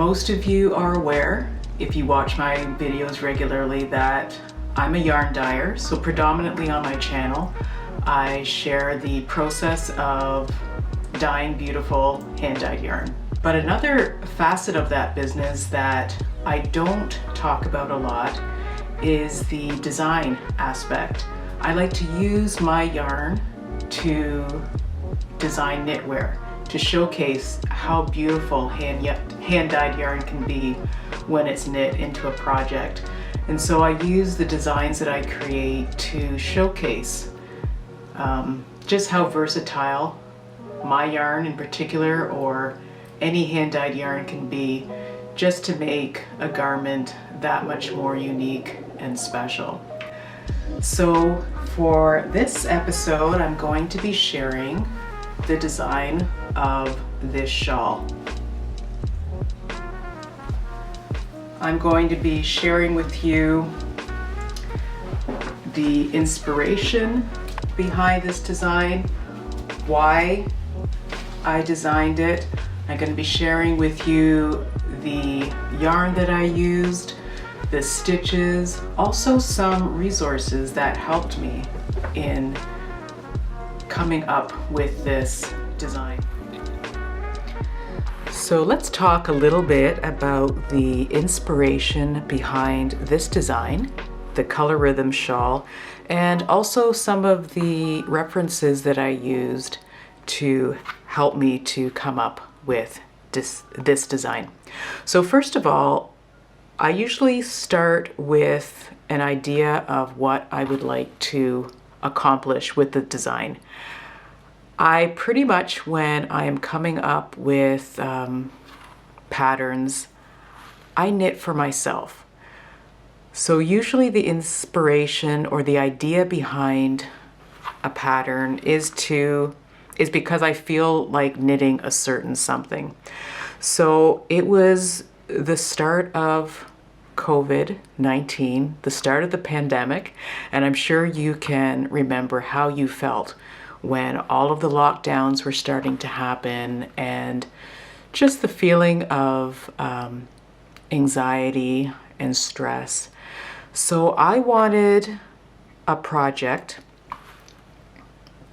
Most of you are aware, if you watch my videos regularly, that I'm a yarn dyer. So predominantly on my channel, I share the process of dyeing beautiful hand-dyed yarn. But another facet of that business that I don't talk about a lot is the design aspect. I like to use my yarn to design knitwear, to showcase how beautiful hand-dyed yarn can be when it's knit into a project. And so I use the designs that I create to showcase just how versatile my yarn in particular, or any hand-dyed yarn, can be, just to make a garment that much more unique and special. So for this episode, I'm going to be sharing the design of this shawl. I'm going to be sharing with you the inspiration behind this design, why I designed it. I'm going to be sharing with you the yarn that I used, the stitches, also some resources that helped me in coming up with this design. So let's talk a little bit about the inspiration behind this design, the Colour Rhythm Shawl, and also some of the references that I used to help me to come up with this design. So first of all, I usually start with an idea of what I would like to accomplish with the design. I pretty much, when I am coming up with patterns, I knit for myself. So usually the inspiration or the idea behind a pattern is because I feel like knitting a certain something. So it was the start of COVID-19, the start of the pandemic, and I'm sure you can remember how you felt when all of the lockdowns were starting to happen, and just the feeling of anxiety and stress. So I wanted a project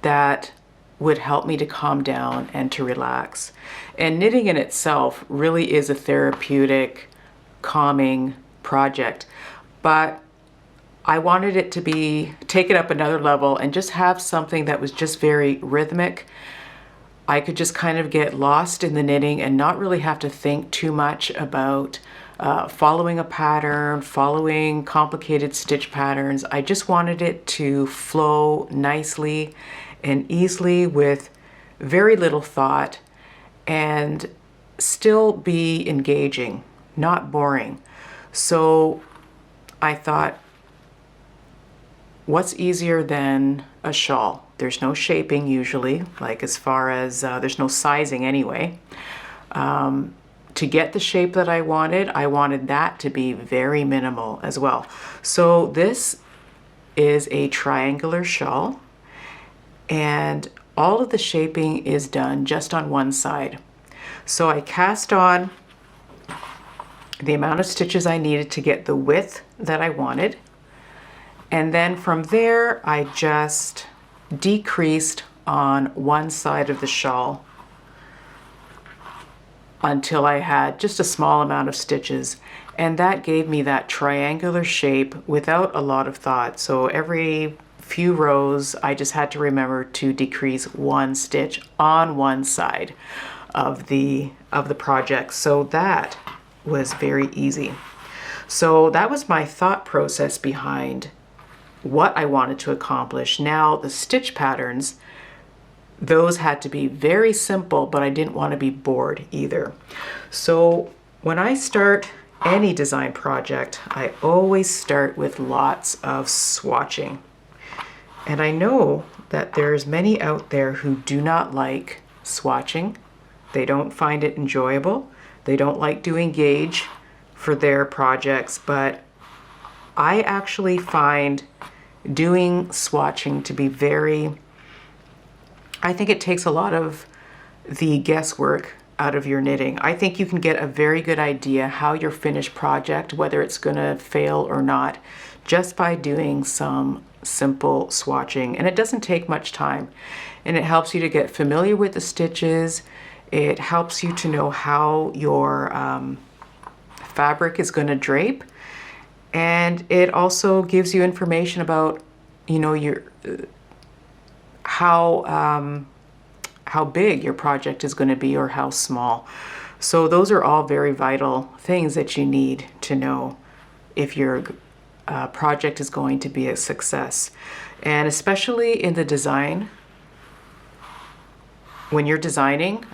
that would help me to calm down and to relax. And knitting in itself really is a therapeutic, calming project, but I wanted it to take it up another level and just have something that was just very rhythmic. I could just kind of get lost in the knitting and not really have to think too much about following a pattern, following complicated stitch patterns. I just wanted it to flow nicely and easily with very little thought and still be engaging, not boring. So I thought, what's easier than a shawl? There's no shaping usually, like as far as there's no sizing anyway. To get the shape that I wanted that to be very minimal as well. So this is a triangular shawl, and all of the shaping is done just on one side. So I cast on the amount of stitches I needed to get the width that I wanted. And then from there, I just decreased on one side of the shawl until I had just a small amount of stitches. And that gave me that triangular shape without a lot of thought. So every few rows, I just had to remember to decrease one stitch on one side of the project. So that was very easy. So that was my thought process behind what I wanted to accomplish. Now the stitch patterns, those had to be very simple, but I didn't want to be bored either. So when I start any design project, I always start with lots of swatching. And I know that there's many out there who do not like swatching. They don't find it enjoyable. They don't like doing gauge for their projects, but I actually find doing swatching to be I think it takes a lot of the guesswork out of your knitting. I think you can get a very good idea how your finished project, whether it's going to fail or not, just by doing some simple swatching. And it doesn't take much time. And it helps you to get familiar with the stitches. It helps you to know how your fabric is going to drape. And it also gives you information about, you know, your how big your project is going to be or how small. So those are all very vital things that you need to know if your project is going to be a success. And especially in the design, when you're designing,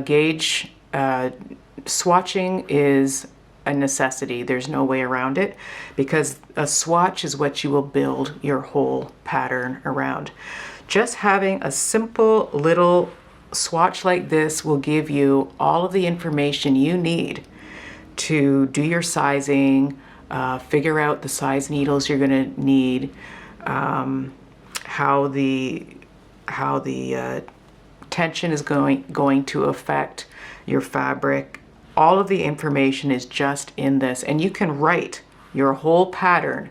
gauge swatching is a necessity. There's no way around it, because a swatch is what you will build your whole pattern around. Just having a simple little swatch like this will give you all of the information you need to do your sizing, figure out the size needles you're going to need, how the tension is going to affect your fabric. All of the information is just in this, and you can write your whole pattern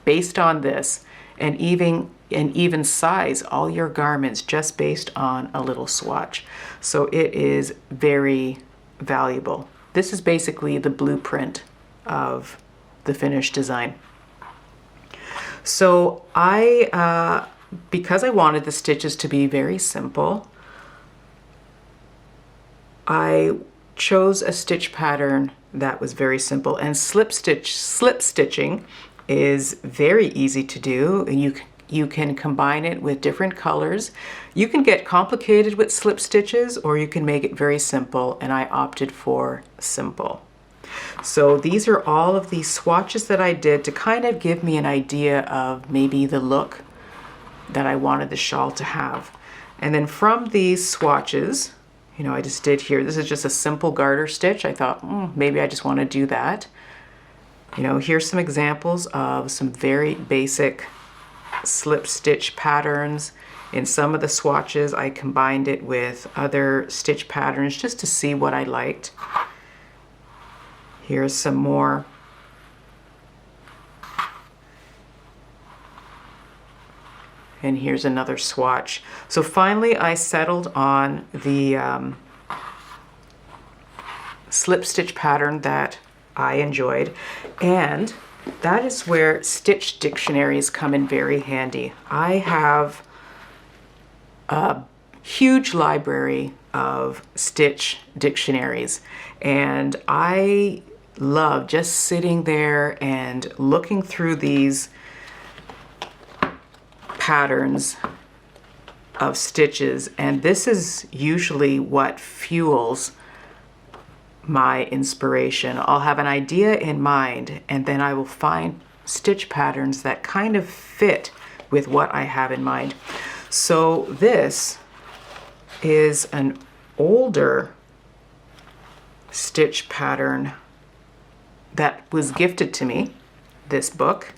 based on this, and even size all your garments just based on a little swatch. So it is very valuable. This is basically the blueprint of the finished design. So because I wanted the stitches to be very simple, I chose a stitch pattern that was very simple, and slip stitching is very easy to do. You can combine it with different colors. You can get complicated with slip stitches, or you can make it very simple, and I opted for simple. So these are all of the swatches that I did to kind of give me an idea of maybe the look that I wanted the shawl to have. And then from these swatches, you know, I just did here, this is just a simple garter stitch. I thought, maybe I just want to do that. You know, here's some examples of some very basic slip stitch patterns. In some of the swatches, I combined it with other stitch patterns just to see what I liked. Here's some more. And here's another swatch. So finally, I settled on the slip stitch pattern that I enjoyed. And that is where stitch dictionaries come in very handy. I have a huge library of stitch dictionaries, and I love just sitting there and looking through these patterns of stitches, and this is usually what fuels my inspiration. I'll have an idea in mind, and then I will find stitch patterns that kind of fit with what I have in mind. So this is an older stitch pattern that was gifted to me, this book.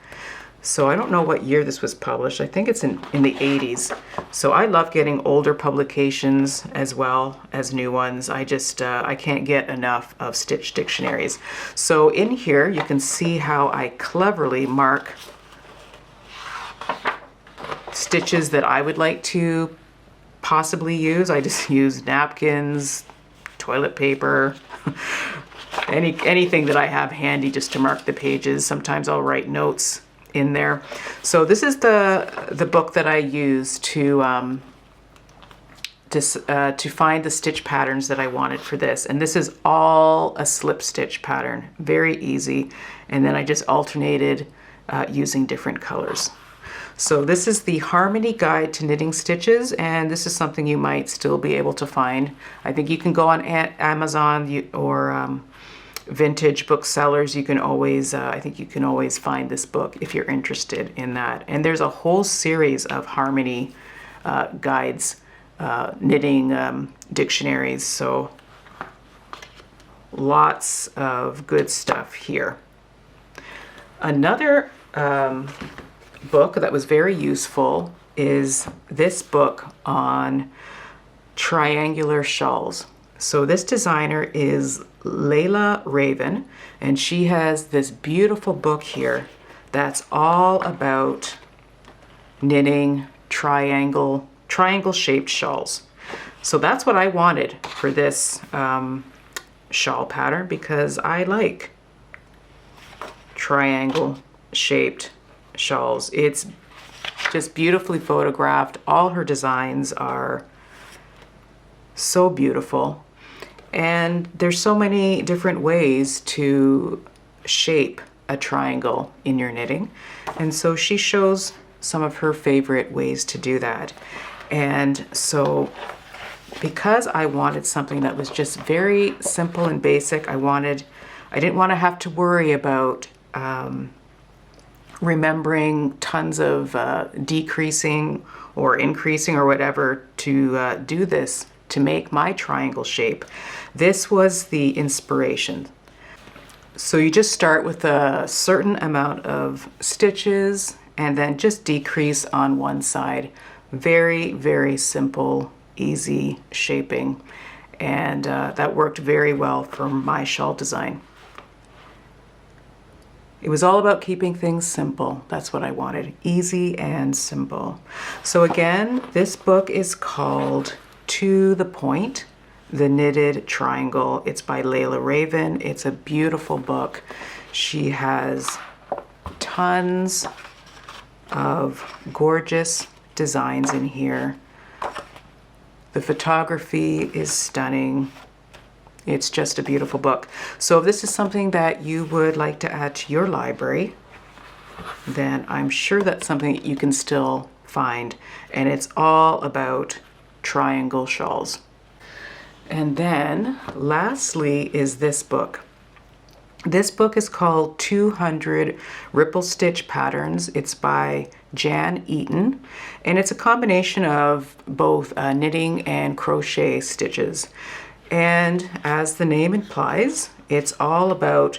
So I don't know what year this was published. I think it's in the 80s. So I love getting older publications as well as new ones. I just, I can't get enough of stitch dictionaries. So in here, you can see how I cleverly mark stitches that I would like to possibly use. I just use napkins, toilet paper, anything that I have handy just to mark the pages. Sometimes I'll write notes in there. So this is the book that I use to find the stitch patterns that I wanted for this. And this is all a slip stitch pattern, very easy. And then I just alternated using different colors. So this is the Harmony Guide to Knitting Stitches, and this is something you might still be able to find. I think you can go on Amazon or vintage booksellers. You can always, I think you can always find this book if you're interested in that. And there's a whole series of harmony guides, knitting dictionaries, so lots of good stuff here. Another book that was very useful is this book on triangular shawls. So this designer is Layla Raven, and she has this beautiful book here that's all about knitting triangle shaped shawls. So that's what I wanted for this shawl pattern, because I like triangle shaped shawls. It's just beautifully photographed. All her designs are so beautiful. And there's so many different ways to shape a triangle in your knitting. And so she shows some of her favorite ways to do that. And so because I wanted something that was just very simple and basic, I didn't want to have to worry about remembering tons of decreasing or increasing or whatever to do this, to make my triangle shape. This was the inspiration. So you just start with a certain amount of stitches and then just decrease on one side. Very, very simple, easy shaping. And that worked very well for my shawl design. It was all about keeping things simple. That's what I wanted, easy and simple. So again, this book is called To the Point, The Knitted Triangle. It's by Layla Raven. It's a beautiful book. She has tons of gorgeous designs in here. The photography is stunning. It's just a beautiful book. So if this is something that you would like to add to your library, then I'm sure that's something that you can still find. And it's all about triangle shawls. And then lastly is this book. This book is called 200 Ripple Stitch Patterns. It's by Jan Eaton, and it's a combination of both knitting and crochet stitches. And as the name implies, it's all about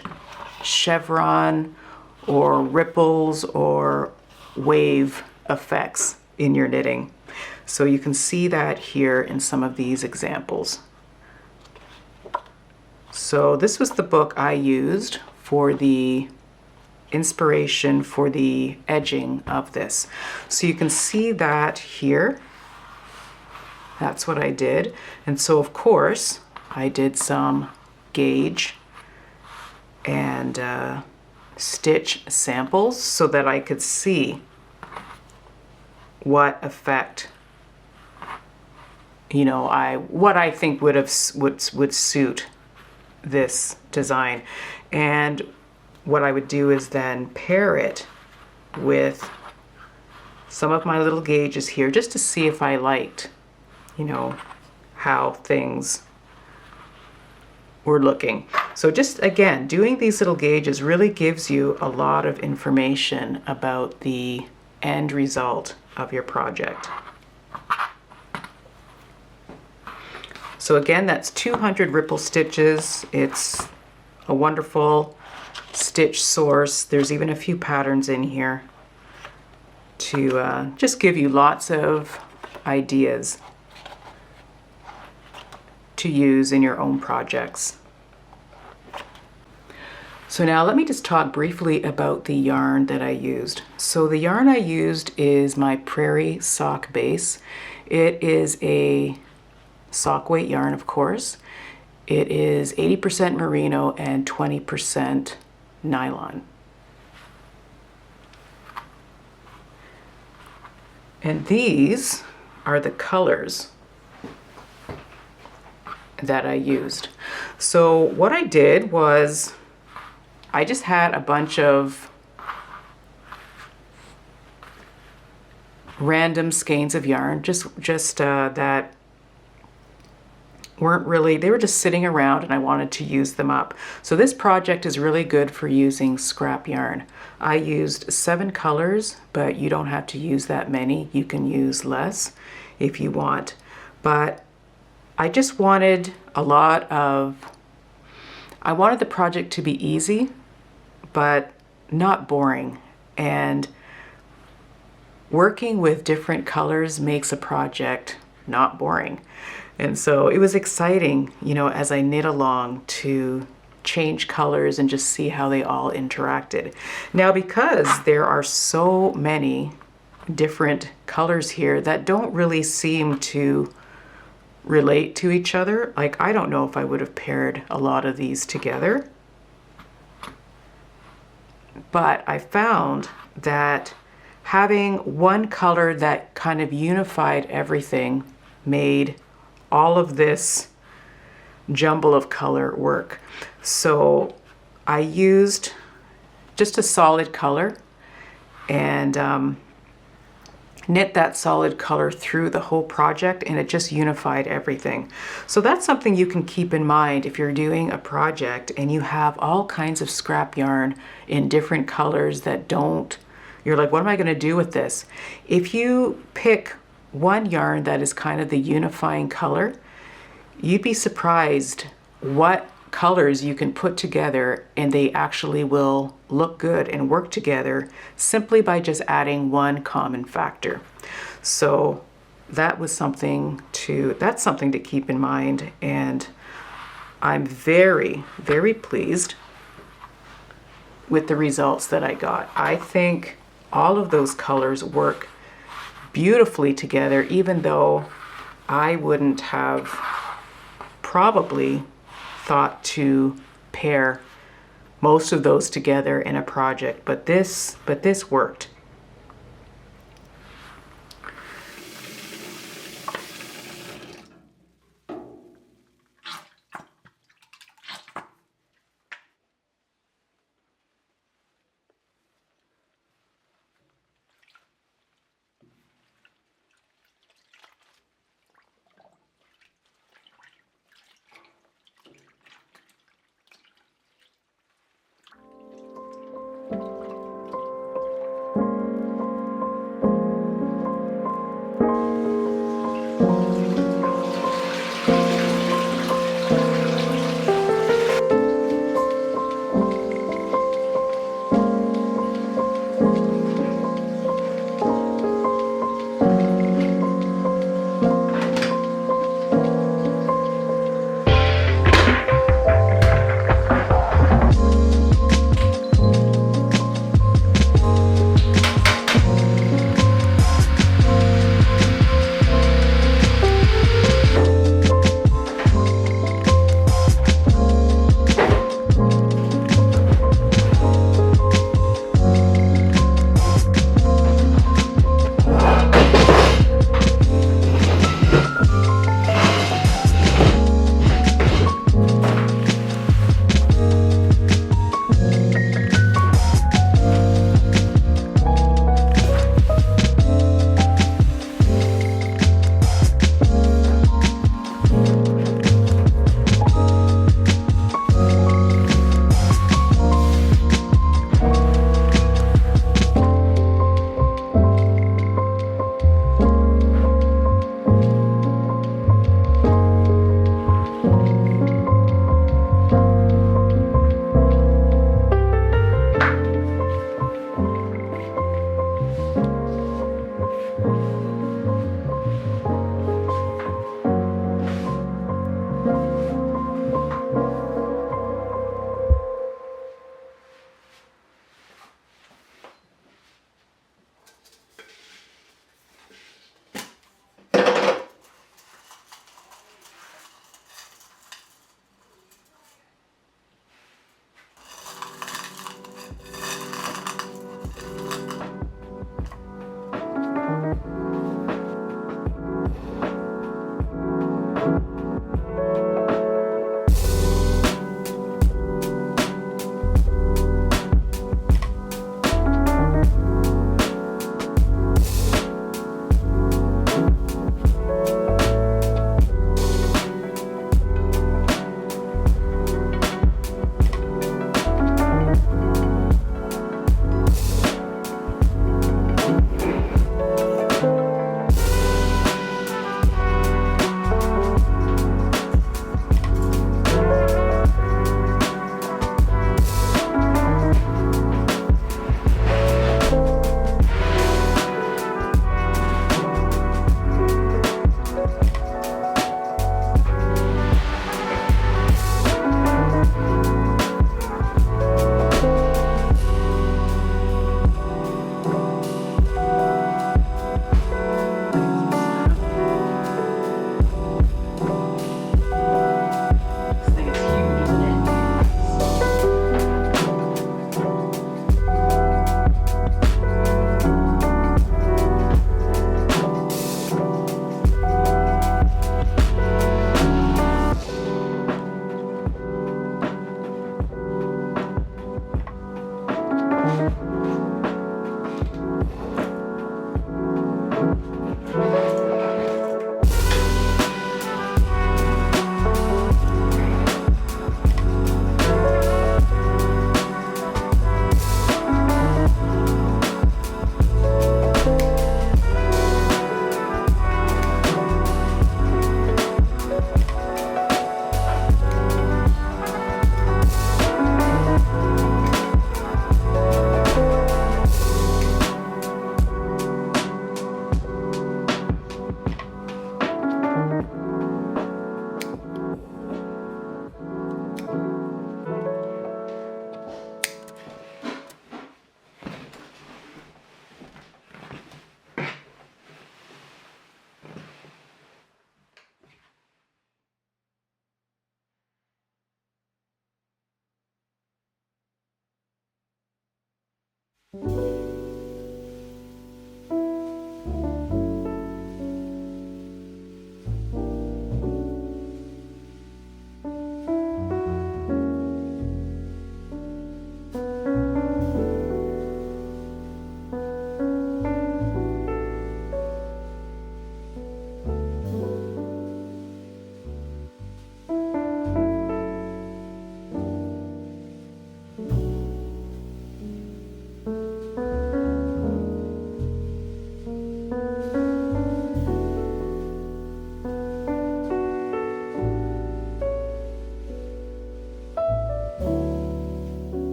chevron or ripples or wave effects in your knitting. So you can see that here in some of these examples. So this was the book I used for the inspiration for the edging of this. So you can see that here. That's what I did. And so of course I did some gauge and stitch samples so that I could see what effect, you know, what I think would suit this design. And what I would do is then pair it with some of my little gauges here, just to see if I liked, you know, how things were looking. So just again, doing these little gauges really gives you a lot of information about the end result of your project. So again, that's 200 ripple stitches. It's a wonderful stitch source. There's even a few patterns in here to just give you lots of ideas to use in your own projects. So now let me just talk briefly about the yarn that I used. So the yarn I used is my Prairie Sock Base. It is a sock weight yarn, of course. It is 80% merino and 20% nylon. And these are the colors that I used. So what I did was I just had a bunch of random skeins of yarn, just that weren't really, they were just sitting around and I wanted to use them up. So this project is really good for using scrap yarn. I used 7 colors, but you don't have to use that many. You can use less if you want. But I just wanted I wanted the project to be easy, but not boring. And working with different colors makes a project not boring. And so it was exciting, you know, as I knit along to change colors and just see how they all interacted. Now, because there are so many different colors here that don't really seem to relate to each other, like I don't know if I would have paired a lot of these together, but I found that having one color that kind of unified everything made all of this jumble of color work. So I used just a solid color and knit that solid color through the whole project, and it just unified everything. So that's something you can keep in mind if you're doing a project and you have all kinds of scrap yarn in different colors that don't, you're like, what am I going to do with this? If you pick one yarn that is kind of the unifying color, you'd be surprised what colors you can put together and they actually will look good and work together simply by just adding one common factor. So that's something to keep in mind, and I'm very, very pleased with the results that I got. I think all of those colors work beautifully together, even though I wouldn't have probably thought to pair most of those together in a project, but this worked.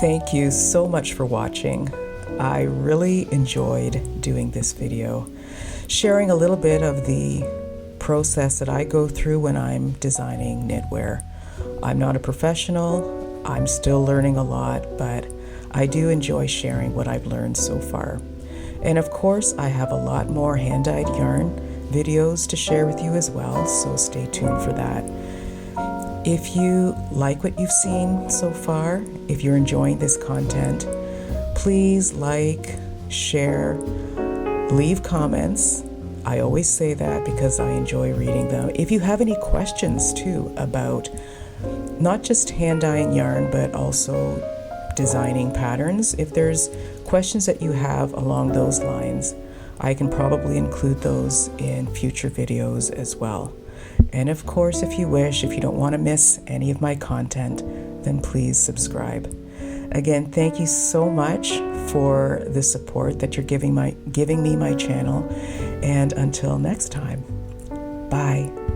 Thank you so much for watching. I really enjoyed doing this video, sharing a little bit of the process that I go through when I'm designing knitwear. I'm not a professional, I'm still learning a lot, but I do enjoy sharing what I've learned so far. And of course, I have a lot more hand-dyed yarn videos to share with you as well, so stay tuned for that. If you like what you've seen so far, if you're enjoying this content, please like, share, leave comments. I always say that because I enjoy reading them. If you have any questions too about not just hand dyeing yarn, but also designing patterns, if there's questions that you have along those lines, I can probably include those in future videos as well. And of course, if you wish, if you don't want to miss any of my content, then please subscribe. Again, thank you so much for the support that you're giving me my channel. And until next time, bye.